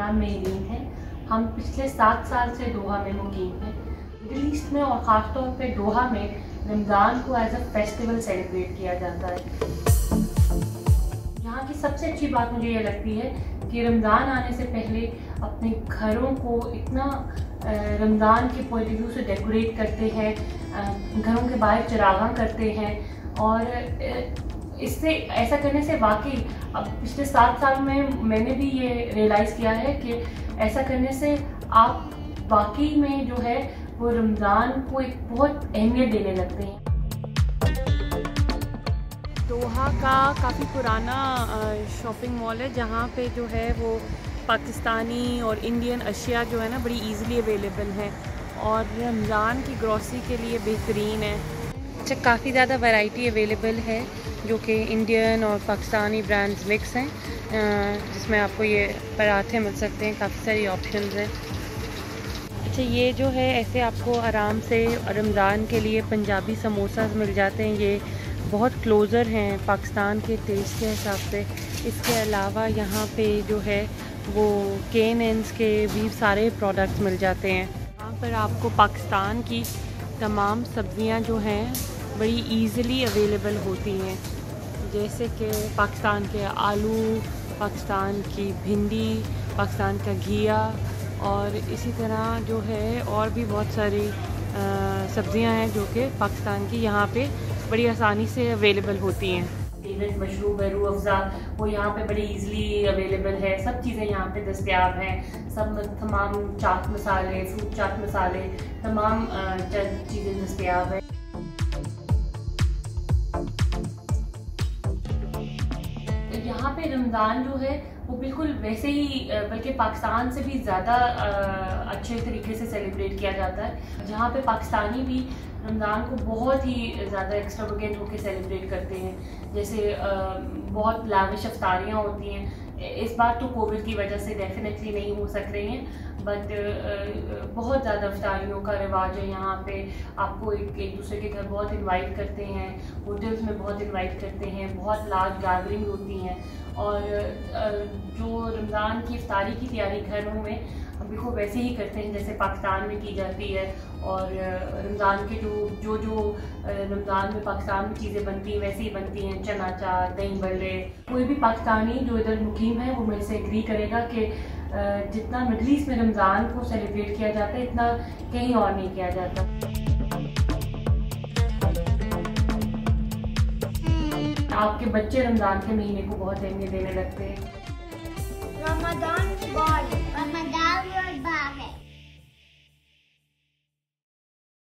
नाम मेहरीन है। हम पिछले 7 साल से दोहा में मुकीम हैं। मिडिल ईस्ट में और ख़ास तौर पे दोहा में रमज़ान को एज अ फेस्टिवल सेलिब्रेट किया जाता है। यहाँ की सबसे अच्छी बात मुझे ये लगती है कि रमज़ान आने से पहले अपने घरों को इतना रमज़ान के पॉइंट ऑफ व्यू से डेकोरेट करते हैं, घरों के बाहर चिरागा करते हैं और इससे ऐसा करने से वाकई अब पिछले 7 साल में मैंने भी ये रियलाइज़ किया है कि ऐसा करने से आप वाकई में जो है वो रमज़ान को एक बहुत अहमियत देने लगते हैं। दोहा का काफ़ी पुराना शॉपिंग मॉल है जहाँ पे जो है वो पाकिस्तानी और इंडियन अशिया जो है ना बड़ी इजीली अवेलेबल है और रमज़ान की ग्रॉसरी के लिए बेहतरीन है। अच्छा, काफ़ी ज़्यादा वैरायटी अवेलेबल है जो कि इंडियन और पाकिस्तानी ब्रांड्स मिक्स हैं, जिसमें आपको ये पराठे मिल सकते हैं, काफ़ी सारी ऑप्शंस हैं। अच्छा, ये जो है ऐसे आपको आराम से रमज़ान के लिए पंजाबी समोसा मिल जाते हैं। ये बहुत क्लोज़र हैं पाकिस्तान के टेस्ट के हिसाब से। इसके अलावा यहाँ पे जो है वो K&N's के भी सारे प्रोडक्ट्स मिल जाते हैं। यहाँ पर आपको पाकिस्तान की तमाम सब्ज़ियाँ जो हैं बड़ी इजीली अवेलेबल होती हैं, जैसे कि पाकिस्तान के आलू, पाकिस्तान की भिंडी, पाकिस्तान का घिया और इसी तरह जो है और भी बहुत सारी सब्ज़ियाँ हैं जो कि पाकिस्तान की यहाँ पे बड़ी आसानी से अवेलेबल होती हैं। फेवरेट मशरूब है रूह अफ़ज़ा, वो यहाँ पे बड़ी इजीली अवेलेबल है। सब चीज़ें यहाँ पे दस्तयाब हैं। सब तमाम चाट मसाले, फ्रूट चाट मसाले, तमाम चीज़ें दस्तयाब हैं। यहाँ पे रमज़ान जो है वो बिल्कुल वैसे ही बल्कि पाकिस्तान से भी ज़्यादा अच्छे तरीके से सेलिब्रेट किया जाता है। जहाँ पे पाकिस्तानी भी रमज़ान को बहुत ही ज़्यादा एक्स्ट्रावेगेंट होकर सेलिब्रेट करते हैं, जैसे बहुत लाविश अफ्तारियाँ होती हैं। इस बार तो कोविड की वजह से डेफिनेटली नहीं हो सक रही हैं, बट बहुत ज़्यादा अफ्तारियों का रिवाज है यहाँ पे। आपको एक दूसरे के घर बहुत इनवाइट करते हैं, होटल्स में बहुत इनवाइट करते हैं, बहुत लार्ज गैदरिंग होती हैं और जो रमज़ान की इफ्तारी की तैयारी घरों में हम बिल्कुल वैसे ही करते हैं जैसे पाकिस्तान में की जाती है। और रमज़ान के जो रमज़ान में पाकिस्तान में चीज़ें बनती हैं वैसे ही बनती हैं, चना चाट, दही बड़े। कोई भी पाकिस्तानी जो इधर मुकीम है वो मेरे से एग्री करेगा कि जितना मिडिल ईस्ट में रमज़ान को सेलिब्रेट किया जाता है इतना कहीं और नहीं किया जाता। आपके बच्चे रमज़ान के महीने को बहुत अहमियत देने लगते हैं।